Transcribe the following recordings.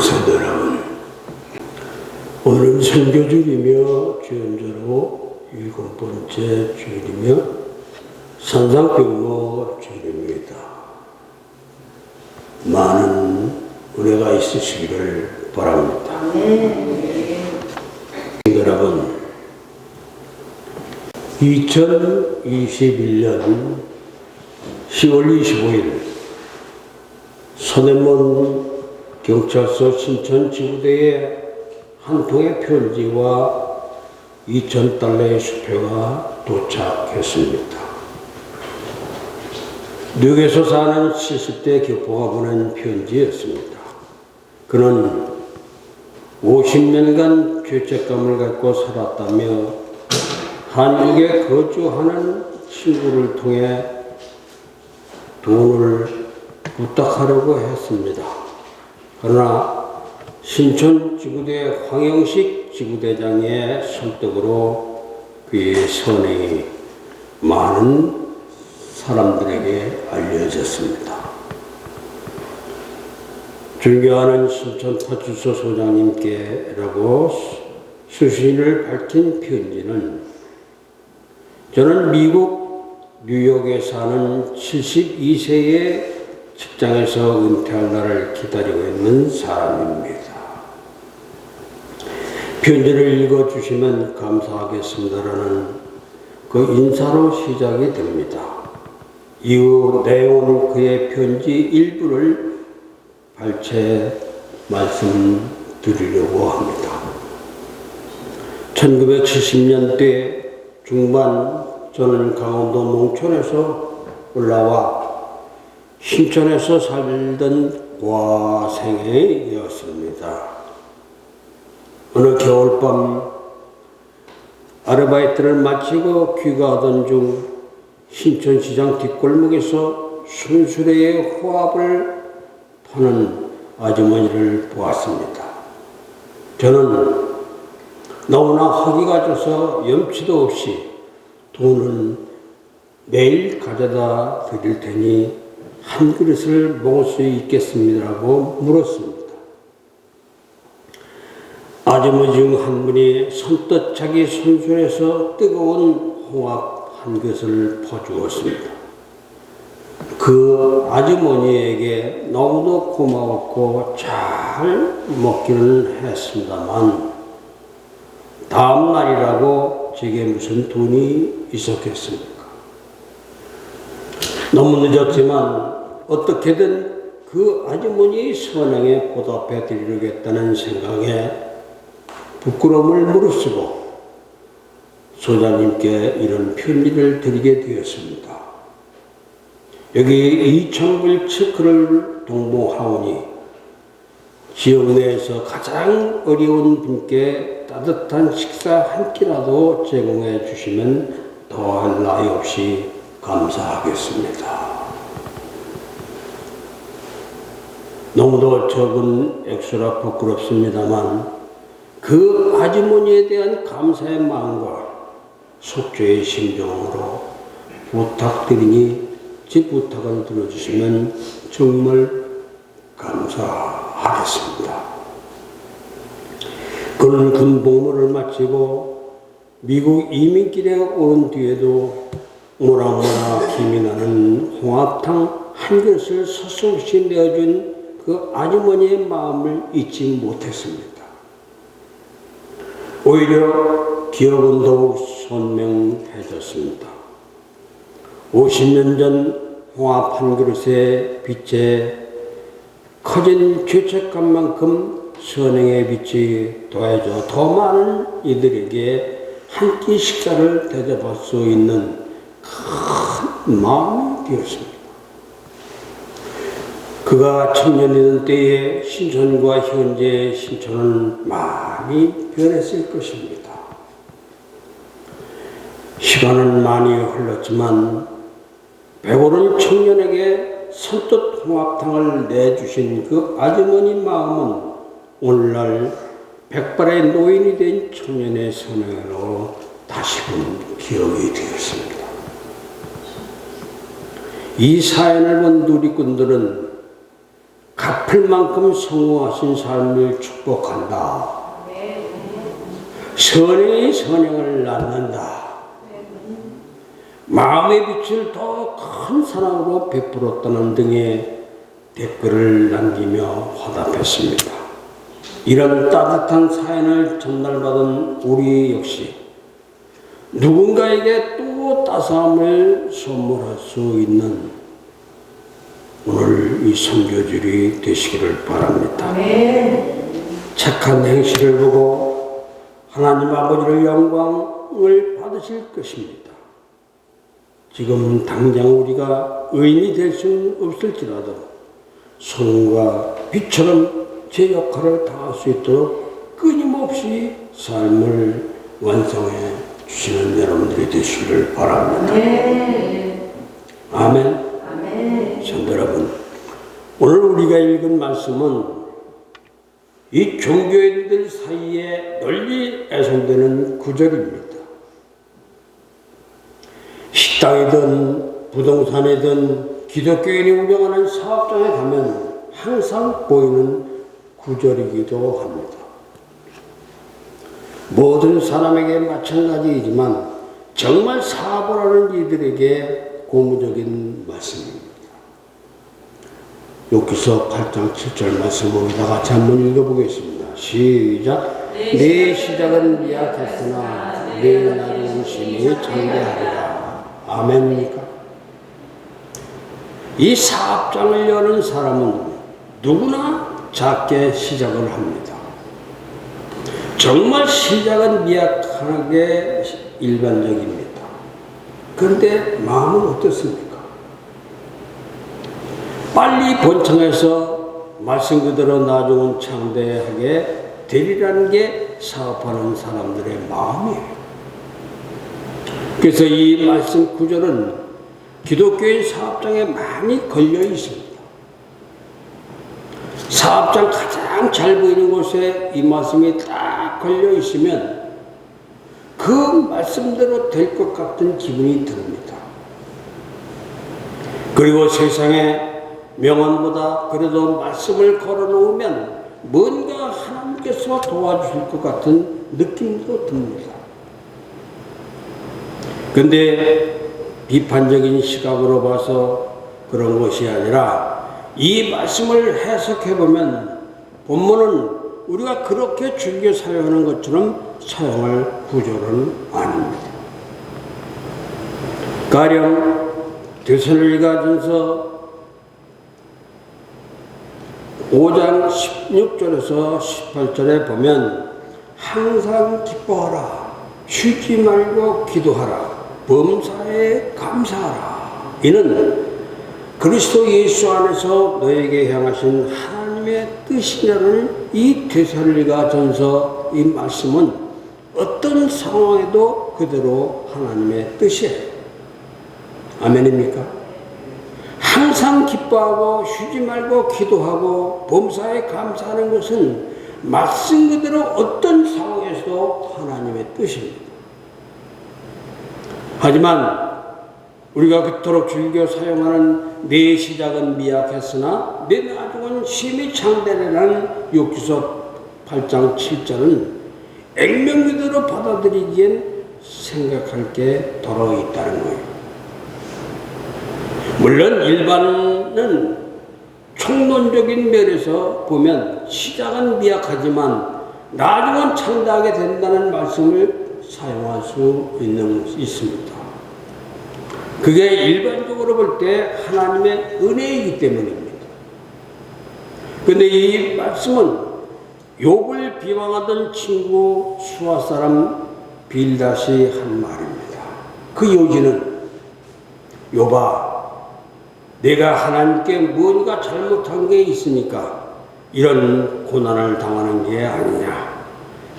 성도 여러분, 오늘은 선교주일이며 주연자로 7번째 주일이며 산상병모 주일입니다. 많은 은혜가 있으시기를 바랍니다. 여러분, 2021년 10월 25일 서대문 경찰서 신천지구대에 한 통의 편지와 2,000달러의 수표가 도착했습니다. 뉴욕에서 사는 70대 교포가 보낸 편지였습니다. 그는 50년간 죄책감을 갖고 살았다며 한국에 거주하는 친구를 통해 돈을 부탁하려고 했습니다. 그러나 신천지구대 황영식 지구대장의 설득으로 그의 선행이 많은 사람들에게 알려졌습니다. 존경하는 신천파출소 소장님께라고 수신을 밝힌 편지는 저는 미국 뉴욕에 사는 72세의 직장에서 은퇴할 날을 기다리고 있는 사람입니다. 편지를 읽어주시면 감사하겠습니다라는 그 인사로 시작이 됩니다. 이후 내용은 그의 편지 일부를 발췌 말씀드리려고 합니다. 1970년대 중반 저는 강원도 농촌에서 올라와 신천에서 살던 과생애였습니다. 어느 겨울밤 아르바이트를 마치고 귀가하던 중 신천시장 뒷골목에서 순수레의 호합을 파는 아주머니를 보았습니다. 저는 너무나 허기가 져서 염치도 없이 돈은 매일 가져다 드릴 테니 한 그릇을 먹을 수 있겠습니다라고 물었습니다. 아주머니 중 한 분이 손뜻 자기 손수에서 뜨거운 홍합 한 그릇을 퍼주었습니다. 그 아주머니에게 너무도 고마웠고 잘 먹기는 했습니다만 다음 날이라고 제게 무슨 돈이 있었겠습니까? 너무 늦었지만 어떻게든 그 아주머니의 선행에 보답해 드리겠다는 생각에 부끄러움을 무릅쓰고 소장님께 이런 편지를 드리게 되었습니다. 여기 2,000불 체크를 동봉하오니 지역 내에서 가장 어려운 분께 따뜻한 식사 한 끼라도 제공해 주시면 더할 나위 없이 감사하겠습니다. 너무도 적은 액수라 부끄럽습니다만 그 아주머니에 대한 감사의 마음과 속죄의 심정으로 부탁드리니 제 부탁을 들어주시면 정말 감사하겠습니다. 그는 군복무를 마치고 미국 이민길에 오른 뒤에도 모락모락 김이 나는 홍합탕 한 그릇을 서슴없이 내어준 그 아주머니의 마음을 잊지 못했습니다. 오히려 기억은 더욱 선명해졌습니다. 50년 전 홍합 한 그릇의 빛에 커진 죄책감만큼 선행의 빛이 더해져 더 많은 이들에게 한 끼 식사를 대접할 수 있는 큰 마음이 되었습니다. 그가 청년이던 때의 신천과 현재의 신천은 많이 변했을 것입니다. 시간은 많이 흘렀지만 배고른 청년에게 선뜻 홍합탕을 내주신 그 아주머니 마음은 오늘날 백발의 노인이 된 청년의 선행으로 다시금 기억이 되었습니다. 이 사연을 본 누리꾼들은 갚을 그만큼 성공하신 삶을 축복한다. 선행이 선행을 낳는다. 마음의 빛을 더 큰 사랑으로 베풀었다는 등의 댓글을 남기며 화답했습니다. 이런 따뜻한 사연을 전달받은 우리 역시 누군가에게 또 따스함을 선물할 수 있는 오늘 이 선교절이 되시기를 바랍니다. 착한 행실을 보고 하나님 아버지를 영광을 받으실 것입니다. 지금 당장 우리가 의인이 될 수는 없을지라도 소금과 빛처럼 제 역할을 다할 수 있도록 끊임없이 삶을 완성해 주시는 여러분들이 되시기를 바랍니다. 아멘. 성도 여러분, 오늘 우리가 읽은 말씀은 이 종교인들 사이에 널리 애송되는 구절입니다. 식당이든 부동산이든 기독교인이 운영하는 사업장에 가면 항상 보이는 구절이기도 합니다. 모든 사람에게 마찬가지이지만 정말 사업을 하는 이들에게 고무적인 말씀입니다. 욥기서 8장 7절 말씀을 다 같이 한번 읽어보겠습니다. 시작. 내 시작은 미약했으나 내 나중은 심히 장대하리라. 아멘입니까? 이 사업장을 여는 사람은 누구나 작게 시작을 합니다. 정말 시작은 미약하게 일반적입니다. 그런데 마음은 어떻습니까? 빨리 번창해서 말씀 그대로 나중은 창대하게 되리라는 게 사업하는 사람들의 마음이에요. 그래서 이 말씀 구절은 기독교인 사업장에 많이 걸려 있습니다. 사업장 가장 잘 보이는 곳에 이 말씀이 딱 걸려 있으면 그 말씀대로 될 것 같은 기분이 듭니다. 그리고 세상에 명언보다 그래도 말씀을 걸어 놓으면 뭔가 하나님께서 도와주실 것 같은 느낌도 듭니다. 근데 비판적인 시각으로 봐서 그런 것이 아니라 이 말씀을 해석해보면 본문은 우리가 그렇게 즐겨 사용하는 것처럼 사용할 구절은 아닙니다. 가령 데살로니가전서 5장 16절에서 18절에 보면 항상 기뻐하라, 쉬지 말고 기도하라, 범사에 감사하라. 이는 그리스도 예수 안에서 너에게 향하신 하나님의 뜻이라는 이 데살로니가전서 이 말씀은 어떤 상황에도 그대로 하나님의 뜻이에요. 아멘입니까? 항상 기뻐하고 쉬지 말고 기도하고 범사에 감사하는 것은 말씀 그대로 어떤 상황에서도 하나님의 뜻입니다. 하지만 우리가 그토록 즐겨 사용하는 내 시작은 미약했으나 내 나중은 심히 창대하리라는 욥기서 8장 7절은 액면 그대로 받아들이기엔 생각할 게 더러 있다는 거예요. 물론 일반은 총론적인 면에서 보면 시작은 미약하지만 나중은 창대하게 된다는 말씀을 사용할 수 있습니다. 그게 일반적으로 볼 때 하나님의 은혜이기 때문입니다. 그런데 이 말씀은 욥을 비방하던 친구 수아 사람 빌닷이 한 말입니다. 그 요지는 욥아, 내가 하나님께 뭔가 잘못한 게 있으니까 이런 고난을 당하는 게 아니냐.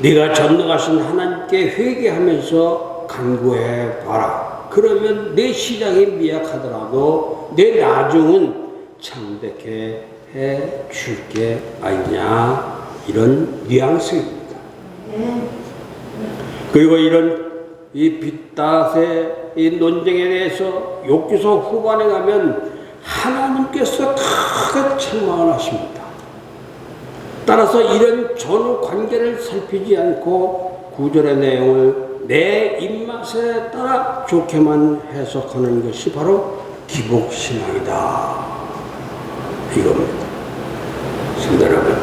네가 전능하신 하나님께 회개하면서 간구해 봐라. 그러면 내 시작이 미약하더라도 내 나중은 창대케 해 줄게 아니냐. 이런 뉘앙스입니다. 그리고 이런 이 빗닷의 이 논쟁에 대해서 욥기서 후반에 가면 하나님께서 크게 책망을 하십니다. 따라서 이런 전후 관계를 살피지 않고 구절의 내용을 내 입맛에 따라 좋게만 해석하는 것이 바로 기복신앙이다. 이겁니다. 성도 여러분,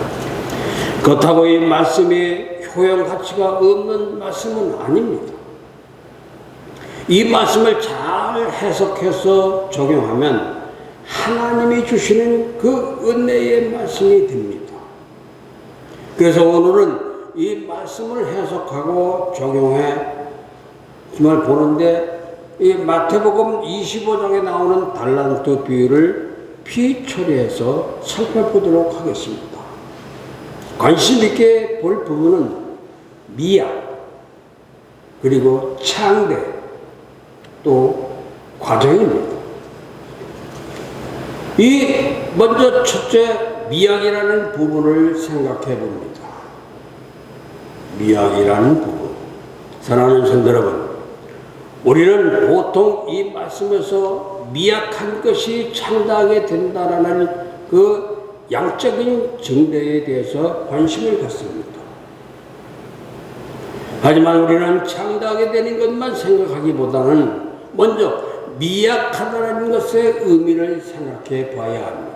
그렇다고 이 말씀이 효용 가치가 없는 말씀은 아닙니다. 이 말씀을 잘 해석해서 적용하면 하나님이 주시는 그 은혜의 말씀이 됩니다. 그래서 오늘은 이 말씀을 해석하고 적용해 정말 보는데 이 마태복음 25장에 나오는 달란트 비유를 피처리해서 살펴보도록 하겠습니다. 관심 있게 볼 부분은 미약, 그리고 창대, 또 과정입니다. 먼저 첫째 미약이라는 부분을 생각해 봅니다. 미약이라는 부분. 사랑하는 성도 여러분, 우리는 보통 이 말씀에서 미약한 것이 창대하게 된다라는 그 양적인 증거에 대해서 관심을 갖습니다. 하지만 우리는 창대하게 되는 것만 생각하기보다는 먼저 미약하다는 것의 의미를 생각해 봐야 합니다.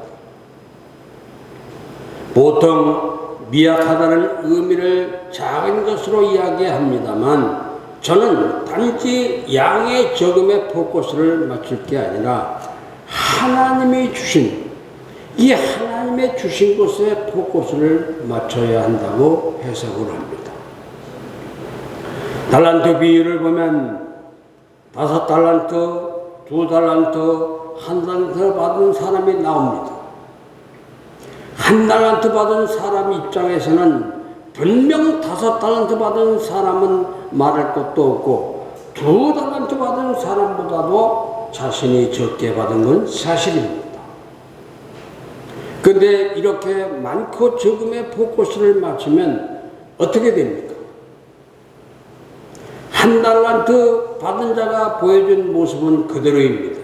보통 미약하다는 의미를 작은 것으로 이야기합니다만 저는 단지 양의 적음에 포커스를 맞출 게 아니라 하나님이 주신 이 하나님의 주신 것에 포커스를 맞춰야 한다고 해석을 합니다. 달란트 비유를 보면 5달란트, 2달란트, 1달란트 받은 사람이 나옵니다. 1달란트 받은 사람 입장에서는 분명 5달란트 받은 사람은 말할 것도 없고 2달란트 받은 사람보다도 자신이 적게 받은 건 사실입니다. 그런데 이렇게 많고 적음에 포커스를 맞추면 어떻게 됩니까? 1달란트 받은 자가 보여준 모습은 그대로입니다.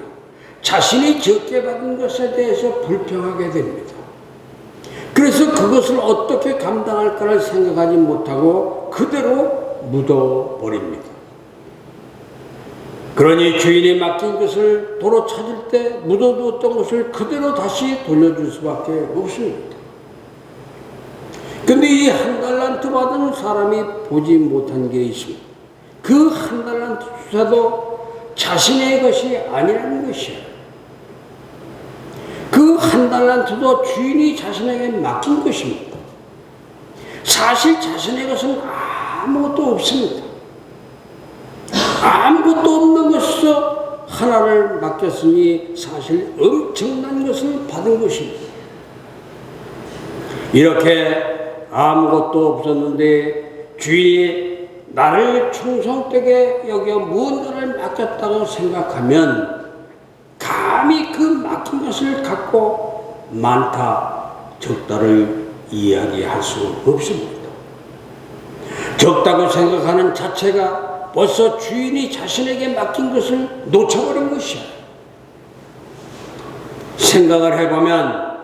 자신이 적게 받은 것에 대해서 불평하게 됩니다. 그래서 그것을 어떻게 감당할까를 생각하지 못하고 그대로 묻어버립니다. 그러니 주인이 맡긴 것을 도로 찾을 때 묻어두었던 것을 그대로 다시 돌려줄 수밖에 없습니다. 근데 이 1달란트 받은 사람이 보지 못한 게 있습니다. 그 1달란트 주사도 자신의 것이 아니라는 것이에요. 그 1달란트도 주인이 자신에게 맡긴 것입니다. 사실 자신의 것은 아무것도 없습니다. 아무것도 없는 것에서 하나를 맡겼으니 사실 엄청난 것을 받은 것입니다. 이렇게 아무것도 없었는데 주인이 나를 충성되게 여겨 무언가를 맡겼다고 생각하면 감히 그 맡긴 것을 갖고 많다, 적다를 이야기할 수 없습니다. 적다고 생각하는 자체가 벌써 주인이 자신에게 맡긴 것을 놓쳐버린 것이야. 생각을 해보면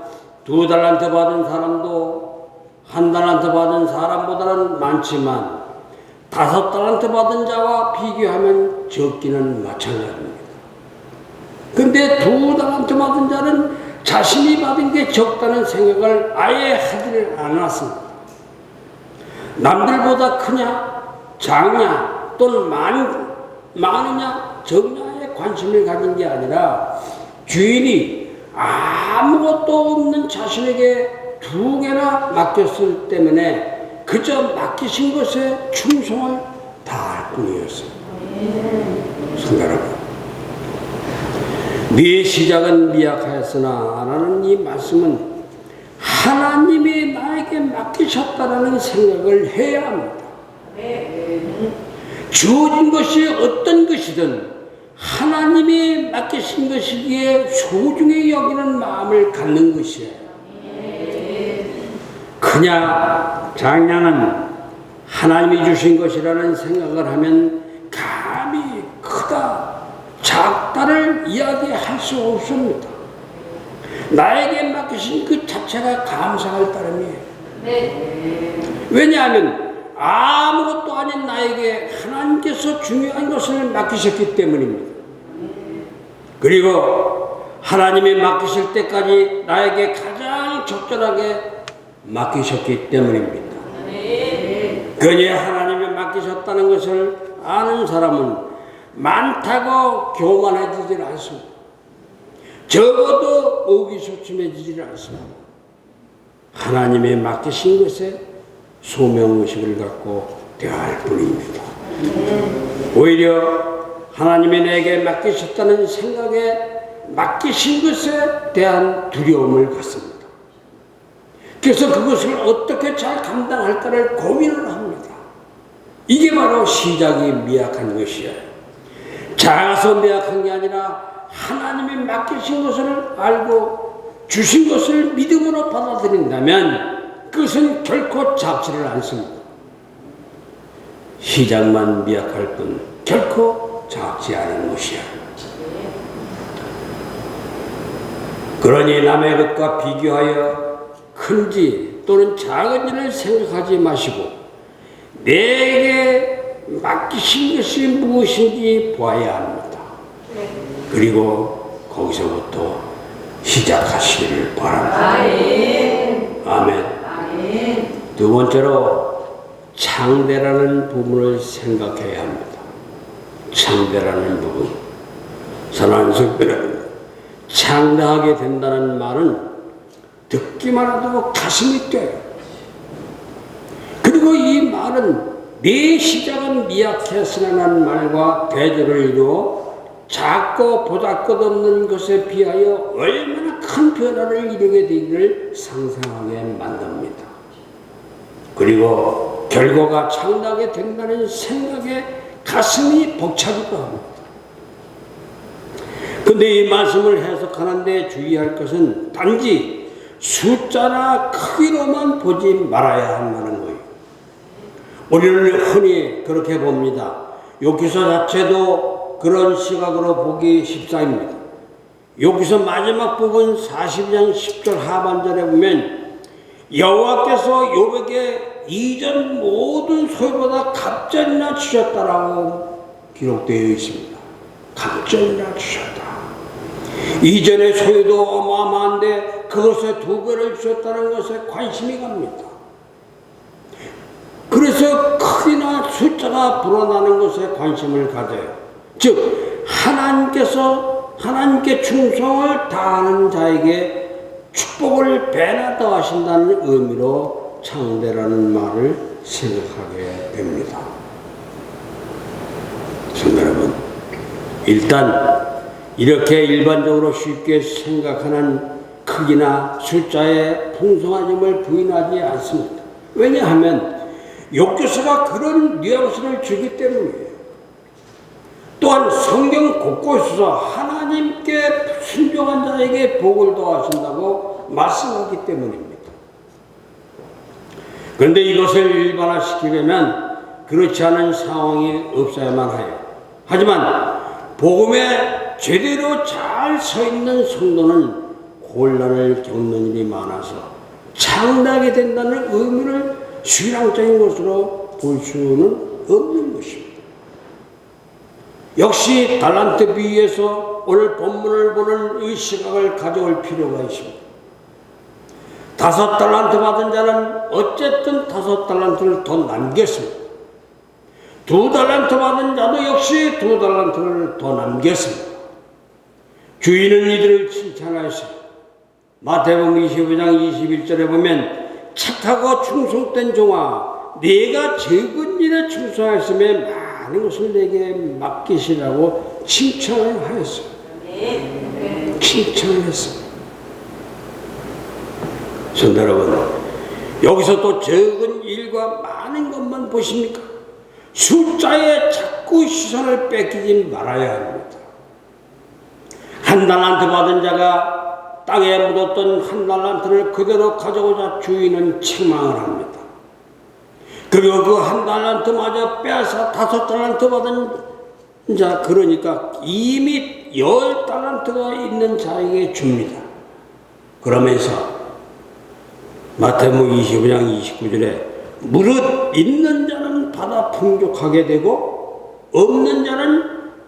2달란트 받은 사람도 1달란트 받은 사람보다는 많지만 5달란트 받은 자와 비교하면 적기는 마찬가지입니다. 근데 2달란트 받은 자는 자신이 받은 게 적다는 생각을 아예 하지를 않았습니다. 남들보다 크냐, 작냐, 또는 많으냐, 적냐에 관심을 가진 게 아니라 주인이 아무것도 없는 자신에게 2개나 맡겼을 때문에 그저 맡기신 것에 충성을 다할 뿐이었습니다. 성도 여러분, 네 시작은 미약하였으나 라는 이 말씀은 하나님이 나에게 맡기셨다라는 생각을 해야 합니다. 주어진 것이 어떤 것이든 하나님이 맡기신 것이기에 소중히 여기는 마음을 갖는 것이에요. 크냐 작냐는 하나님이 주신 것이라는 생각을 하면 감히 크다 작다를 이야기할 수 없습니다. 나에게 맡기신 그 자체가 감사할 따름이에요. 왜냐하면 아무것도 아닌 나에게 하나님께서 중요한 것을 맡기셨기 때문입니다. 그리고 하나님이 맡기실 때까지 나에게 가장 적절하게 맡기셨기 때문입니다. 그니 하나님이 맡기셨다는 것을 아는 사람은 많다고 교만해지질 않습니다. 적어도 의기소침해지질 않습니다. 하나님의 맡기신 것에 소명의식을 갖고 대할 뿐입니다. 오히려 하나님이 내게 맡기셨다는 생각에 맡기신 것에 대한 두려움을 갖습니다. 그래서 그것을 어떻게 잘 감당할까를 고민을 합니다. 이게 바로 시작이 미약한 것이에요. 작아서 미약한 게 아니라 하나님이 맡기신 것을 알고 주신 것을 믿음으로 받아들인다면 그것은 결코 작지를 않습니다. 시작만 미약할 뿐 결코 작지 않은 것이야. 그러니 남의 것과 비교하여 큰지 또는 작은 일을 생각하지 마시고 내게 맡기신 것이 무엇인지 보아야 합니다. 그리고 거기서부터 시작하시기를 바랍니다. 아멘. 두 번째로 창대라는 부분을 생각해야 합니다. 창대라는 부분. 사랑하는 성도들, 창대하게 된다는 말은 듣기만 해도 가슴이 뛰어요. 그리고 이 말은 내 시작은 미약했으라는 말과 대조를 이루어 작고 보잘것없는 것에 비하여 얼마나 큰 변화를 이루게 되기를 상상하게 만듭니다. 그리고 결과가 창대하게 된다는 생각에 가슴이 벅차기도 합니다. 그런데 이 말씀을 해석하는데 주의할 것은 단지 숫자나 크기로만 보지 말아야 한다는 거예요. 우리는 흔히 그렇게 봅니다. 욥기서 자체도 그런 시각으로 보기 십상입니다. 욥기서 마지막 부분 42장 10절 하반절에 보면 여호와께서 욥에게 이전 모든 소유보다 갑절이나 주셨다라고 기록되어 있습니다. 갑절이나 주셨다. 이전의 소유도 어마어마한데 그것에 2배를 주셨다는 것에 관심이 갑니다. 그래서 크기나 숫자가 불어나는 것에 관심을 가져요. 즉 하나님께 충성을 다하는 자에게 축복을 배나 더하신다는 의미로 창대라는 말을 생각하게 됩니다. 성도 여러분, 일단 이렇게 일반적으로 쉽게 생각하는 크기나 숫자의 풍성함을 부인하지 않습니다. 왜냐하면 욥기서가 그런 뉘앙스를 주기 때문이에요. 또한 성경 곳곳에서 하나님께 순종한 자에게 복을 더하신다고 말씀하기 때문입니다. 그런데 이것을 일반화시키려면 그렇지 않은 상황이 없어야만 해요. 하지만 복음에 제대로 잘 서 있는 성도는 곤란을 겪는 일이 많아서 창대하게 된다는 의미를 신앙적인 것으로 볼 수는 없는 것입니다. 역시 달란트 비유에서 오늘 본문을 보는 이 시각을 가져올 필요가 있습니다. 5달란트 받은 자는 어쨌든 5달란트를 더 남겼습니다. 2달란트 받은 자도 역시 2달란트를 더 남겼습니다. 주인은 이들을 칭찬하였어요. 마태복음 25장 21절에 보면 착하고 충성된 종아, 네가 적은 일에 충성하였으면 많은 것을 내게 맡기시라고 칭찬을 하였어요. 칭찬을 했어요. 성도 여러분, 여기서 또 적은 일과 많은 것만 보십니까? 숫자에 자꾸 시선을 뺏기지 말아야 합니다. 1달란트 받은 자가 땅에 묻었던 1달란트를 그대로 가져오자 주인은 책망을 합니다. 그리고 그 1달란트마저 빼앗아 5달란트 받은 자, 그러니까 이미 10달란트가 있는 자에게 줍니다. 그러면서 마태복음 25장 29절에 무릇 있는 자는 받아 풍족하게 되고 없는 자는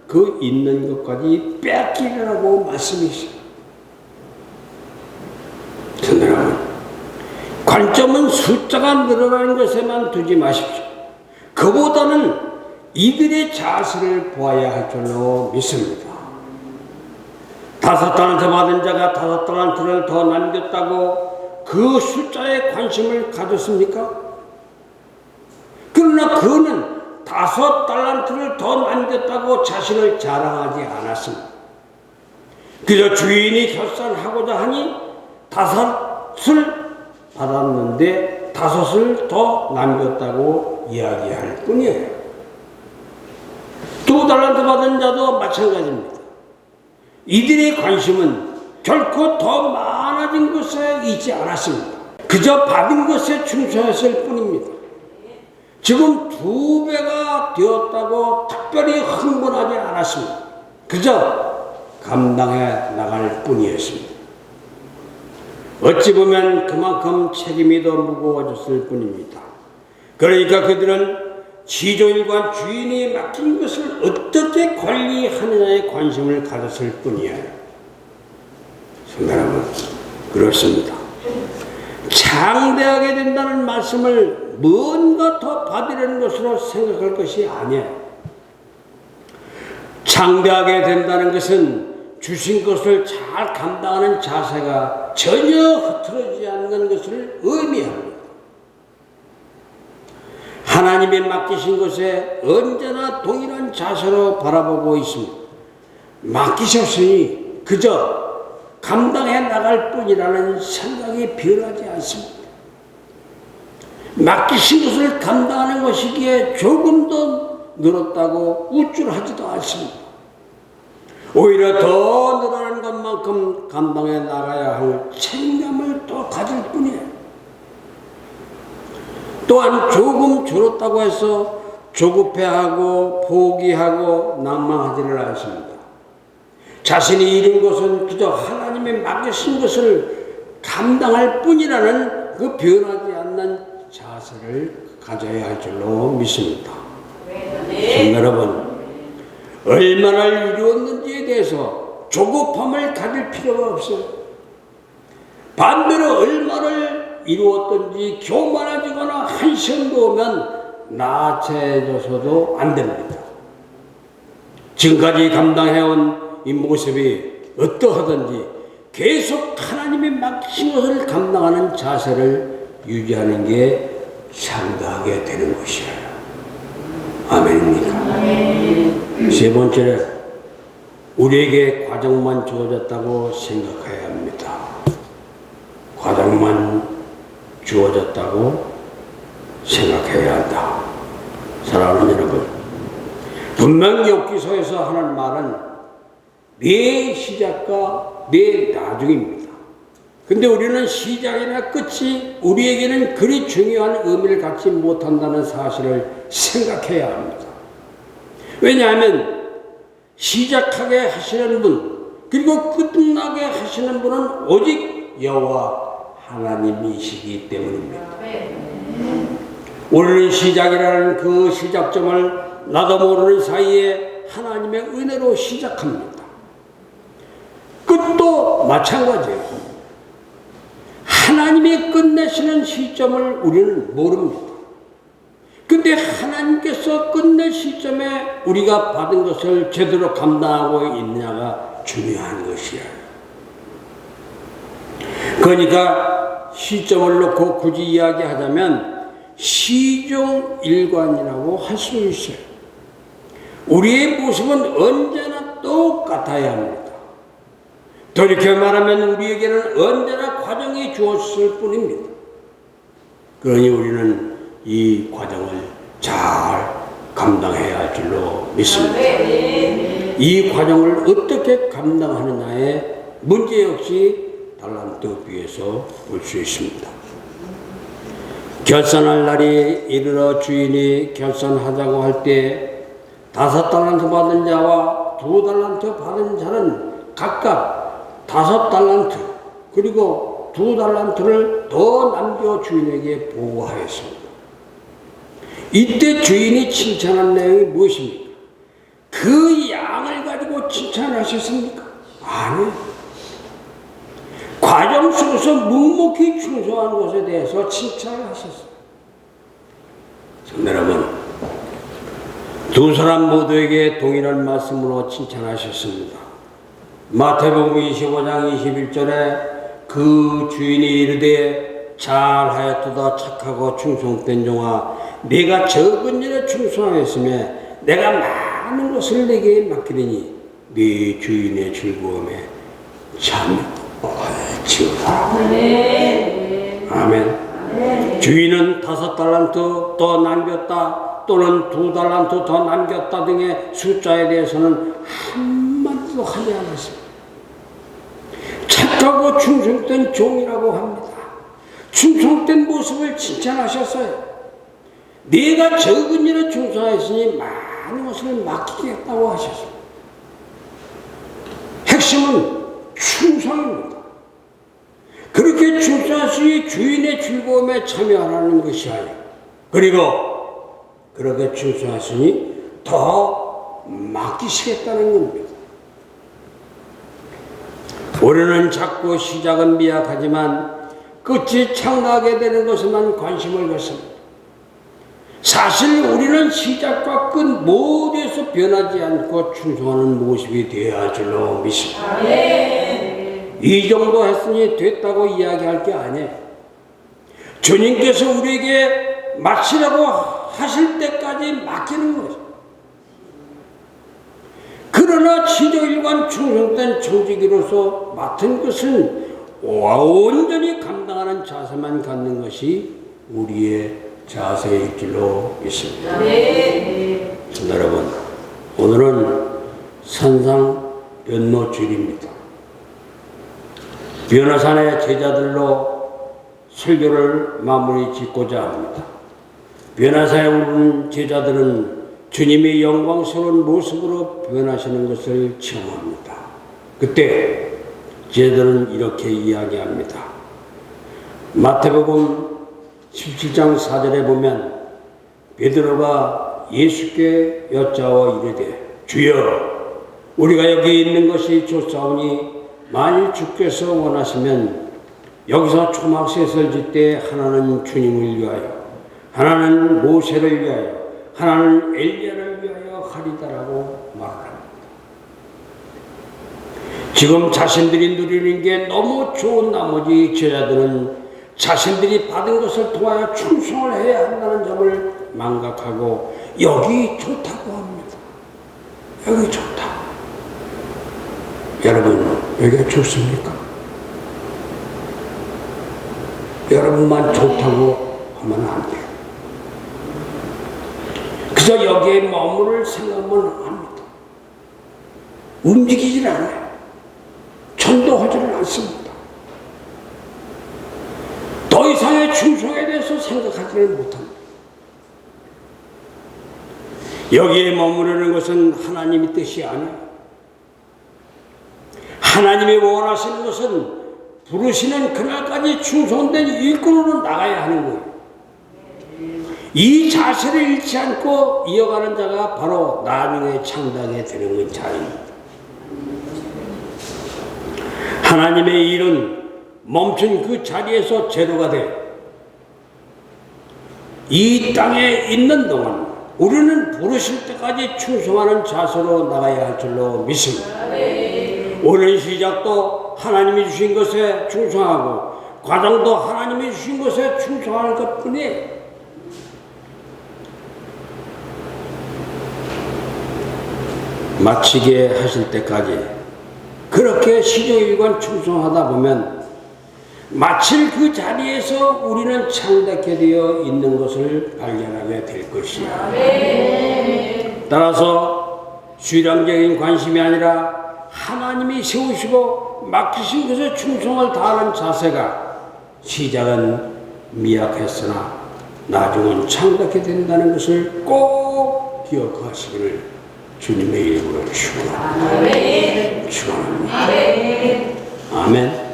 그 있는 것까지 뺏기리라고 말씀이십니다. 여러분, 관점은 숫자가 늘어나는 것에만 두지 마십시오. 그보다는 이들의 자세를 보아야 할 줄로 믿습니다. 5달란트 받은 자가 5달란트를 더 남겼다고 그 숫자에 관심을 가졌습니까? 그러나 그는 5달란트를 더 남겼다고 자신을 자랑하지 않았습니다. 그저 주인이 결산하고자 하니 5을 받았는데 5을 더 남겼다고 이야기할 뿐이에요. 2달란트 받은 자도 마찬가지입니다. 이들의 관심은 결코 더 많아진 것에 있지 않았습니다. 그저 받은 것에 충실했을 뿐입니다. 지금 2배가 되었다고 특별히 흥분하지 않았습니다. 그저 감당해 나갈 뿐이었습니다. 어찌 보면 그만큼 책임이 더 무거워졌을 뿐입니다. 그러니까 그들은 시종일관 주인이 맡긴 것을 어떻게 관리하느냐에 관심을 가졌을 뿐이에요. 여러분, 그렇습니다. 창대하게 된다는 말씀을 뭔가 더 받으려는 것으로 생각할 것이 아니에요. 창대하게 된다는 것은 주신 것을 잘 감당하는 자세가 전혀 흐트러지지 않는 것을 의미합니다. 하나님이 맡기신 것에 언제나 동일한 자세로 바라보고 있습니다. 맡기셨으니 그저 감당해 나갈 뿐이라는 생각이 변하지 않습니다. 맡기신 것을 감당하는 것이기에 조금 더 늘었다고 우쭐하지도 않습니다. 오히려 더 늘어나는 것만큼 감당해 나가야 할 책임감을 또 가질 뿐이에요. 또한 조금 줄었다고 해서 조급해하고 포기하고 낭망하지를 않습니다. 자신이 이룬 것은 그저 하나님이 맡기신 것을 감당할 뿐이라는 그 변하지 않는 자세를 가져야 할 줄로 믿습니다. 여러분, 얼마나 이루었는지에 대해서 조급함을 가질 필요가 없어요. 반대로 얼마를 이루었던지 교만해지거나 한시험도 오면 나체해져서도 안 됩니다. 지금까지 감당해온 이 모습이 어떠하든지 계속 하나님이 맡기신 것을 감당하는 자세를 유지하는 게 상당하게 되는 것이에요. 아멘입니까? 세 번째로 우리에게 과정만 주어졌다고 생각해야 합니다. 과정만 주어졌다고 생각해야 한다. 사랑하는 여러분, 분명히 욥기서에서 하는 말은 내 시작과 내 나중입니다. 근데 우리는 시작이나 끝이 우리에게는 그리 중요한 의미를 갖지 못한다는 사실을 생각해야 합니다. 왜냐하면 시작하게 하시는 분 그리고 끝나게 하시는 분은 오직 여호와 하나님이시기 때문입니다. 오늘은 시작이라는 그 시작점을 나도 모르는 사이에 하나님의 은혜로 시작합니다. 끝도 마찬가지예요. 하나님이 끝내시는 시점을 우리는 모릅니다. 근데 하나님께서 끝낼 시점에 우리가 받은 것을 제대로 감당하고 있느냐가 중요한 것이에요. 그러니까 시점을 놓고 굳이 이야기하자면 시종일관이라고 할 수 있어요. 우리의 모습은 언제나 똑같아야 합니다. 돌이켜 말하면 우리에게는 언제나 과정이 주어졌을 뿐입니다. 그러니 우리는 이 과정을 잘 감당해야 할 줄로 믿습니다. 이 과정을 어떻게 감당하느냐에 문제 없이 달란트 비에서 볼 수 있습니다. 결산할 날이 이르러 주인이 결산하자고 할 때 5달란트 받은 자와 2달란트 받은 자는 각각 5달란트 그리고 두 달란트를 더 남겨 주인에게 보고하였습니다. 이때 주인이 칭찬한 내용이 무엇입니까? 그 양을 가지고 칭찬하셨습니까? 아니요. 과정 속에서 묵묵히 충성한 것에 대해서 칭찬을 하셨습니다. 여러분, 두 사람 모두에게 동일한 말씀으로 칭찬하셨습니다. 마태복음 25장 21절에 그 주인이 이르되 잘하였도다 착하고 충성된 종아, 네가 적은 일에 충성하였으며 내가 많은 것을 네게 맡기리니 네 주인의 즐거움에 참여하였지어다. 아멘. 주인은 5달란트 더 남겼다 또는 2달란트 더 남겼다 등의 숫자에 대해서는 한마디도 하지 않았습니다. 착하고 충성된 종이라고 합니다. 충성된 모습을 칭찬하셨어요. 네가 적은 일에 충성하였으니 많은 것을 맡기겠다고 하셨습니다. 핵심은 충성입니다. 그렇게 충성하시니 주인의 즐거움에 참여하라는 것이 아니에요. 그리고 그렇게 충성하시니 더 맡기시겠다는 겁니다. 우리는 자꾸 시작은 미약하지만 끝이 창나게 되는 것에만 관심을 갖습니다. 사실 우리는 시작과 끝 모두에서 변하지 않고 충성하는 모습이 되어야 할 줄로 믿습니다. 이 정도 했으니 됐다고 이야기할 게 아니에요. 주님께서 우리에게 마치라고 하실 때까지 맡기는 거죠. 그러나 지도일관 충성된 청지기로서 맡은 것은 온전히 감당하는 자세만 갖는 것이 우리의 자세일 줄로 믿습니다. 여러분, 오늘은 산상 변노주일입니다. 변화산의 제자들로 설교를 마무리 짓고자 합니다. 변화산에 오른 제자들은 주님의 영광스러운 모습으로 변하시는 것을 체험합니다. 그때 제자들은 이렇게 이야기합니다. 마태복음 17장 4절에 보면 베드로가 예수께 여짜와 이르되 주여 우리가 여기 있는 것이 좋사오니 만일 주께서 원하시면 여기서 초막셋을 짓되 하나는 주님을 위하여 하나는 모세를 위하여 하나는 엘리야를 위하여 하리다라고 말합니다. 지금 자신들이 누리는 게 너무 좋은 나머지 제자들은 자신들이 받은 것을 통하여 충성을 해야 한다는 점을 망각하고 여기 좋다고 합니다. 여기 좋다. 여러분, 여기가 좋습니까? 여러분만 좋다고 하면 안 돼요. 그저 여기에 머무를 생각만 합니다. 움직이질 않아요. 전도하지는 않습니다. 더 이상의 충성에 대해서 생각하지는 못합니다. 여기에 머무르는 것은 하나님의 뜻이 아니에요. 하나님이 원하시는 것은 부르시는 그날까지 충성된 일꾼으로 나가야 하는 거예요. 이 자세를 잃지 않고 이어가는 자가 바로 나중에 창당에 되는 자입니다. 하나님의 일은 멈춘 그 자리에서 제도가 돼 이 땅에 있는 동안 우리는 부르실 때까지 충성하는 자세로 나가야 할 줄로 믿습니다. 오랜 시작도 하나님이 주신 것에 충성하고 과정도 하나님이 주신 것에 충성하는 것뿐이에요. 마치게 하실 때까지 그렇게 시종일관 충성하다 보면 마칠 그 자리에서 우리는 창답게 되어 있는 것을 발견하게 될 것이야. 따라서 수량적인 관심이 아니라 하나님이 세우시고 맡기신 것에 충성을 다하는 자세가 시작은 미약했으나 나중은 창답게 된다는 것을 꼭 기억하시기를 주님의 이름으로 축원합니다. 축원합니다. 아멘.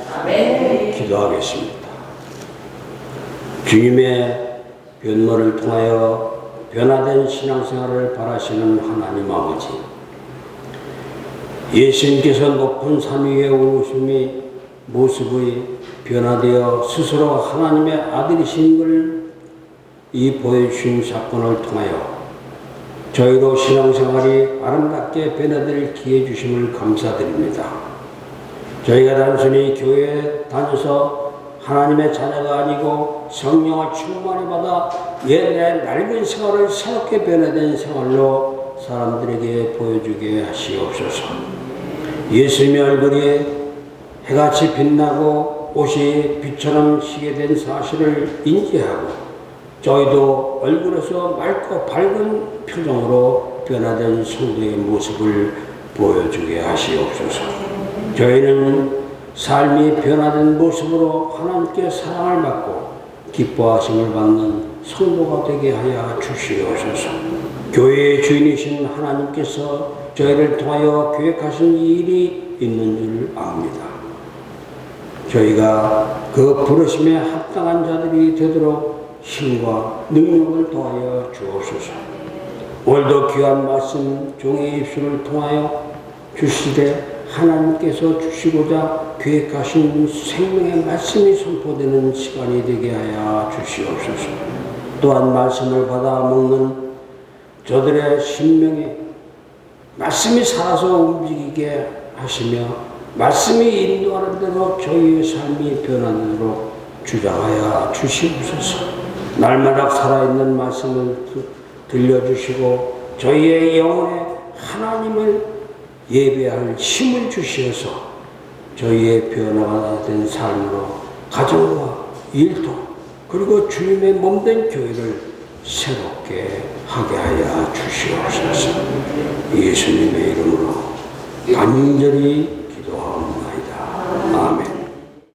기도하겠습니다. 기도하겠습니다. 주님의 변모를 통하여 변화된 신앙생활을 바라시는 하나님 아버지, 예수님께서 높은 산 위에 오르심이 모습이 변화되어 스스로 하나님의 아들이신 것을 이 보여주신 사건을 통하여 저희로 신앙생활이 아름답게 변화될 기회 주심을 감사드립니다. 저희가 단순히 교회에 다녀서 하나님의 자녀가 아니고 성령을 충만히 받아 옛날 낡은 생활을 새롭게 변화된 생활로 사람들에게 보여주게 하시옵소서. 예수님의 얼굴이 해같이 빛나고 옷이 빛처럼 시게 된 사실을 인지하고 저희도 얼굴에서 맑고 밝은 표정으로 변화된 성도의 모습을 보여주게 하시옵소서. 저희는 삶이 변화된 모습으로 하나님께 사랑을 받고 기뻐하심을 받는 성도가 되게 하여 주시옵소서. 교회의 주인이신 하나님께서 저희를 통하여 계획하신 일이 있는 줄 압니다. 저희가 그 부르심에 합당한 자들이 되도록 힘과 능력을 더하여 주옵소서. 오늘도 귀한 말씀 종의 입술을 통하여 주시되 하나님께서 주시고자 계획하신 생명의 말씀이 선포되는 시간이 되게 하여 주시옵소서. 또한 말씀을 받아 먹는 저들의 심령에 말씀이 살아서 움직이게 하시며 말씀이 인도하는 대로 저희의 삶이 변하도록 주장하여 주시옵소서. 날마다 살아있는 말씀을 들려주시고 저희의 영혼에 하나님을 예배할 힘을 주시어서 저희의 변화가 된 삶으로 가정과 일터 그리고 주님의 몸된 교회를 새롭게 하게 하여 주시옵소서. 예수님의 이름으로 간절히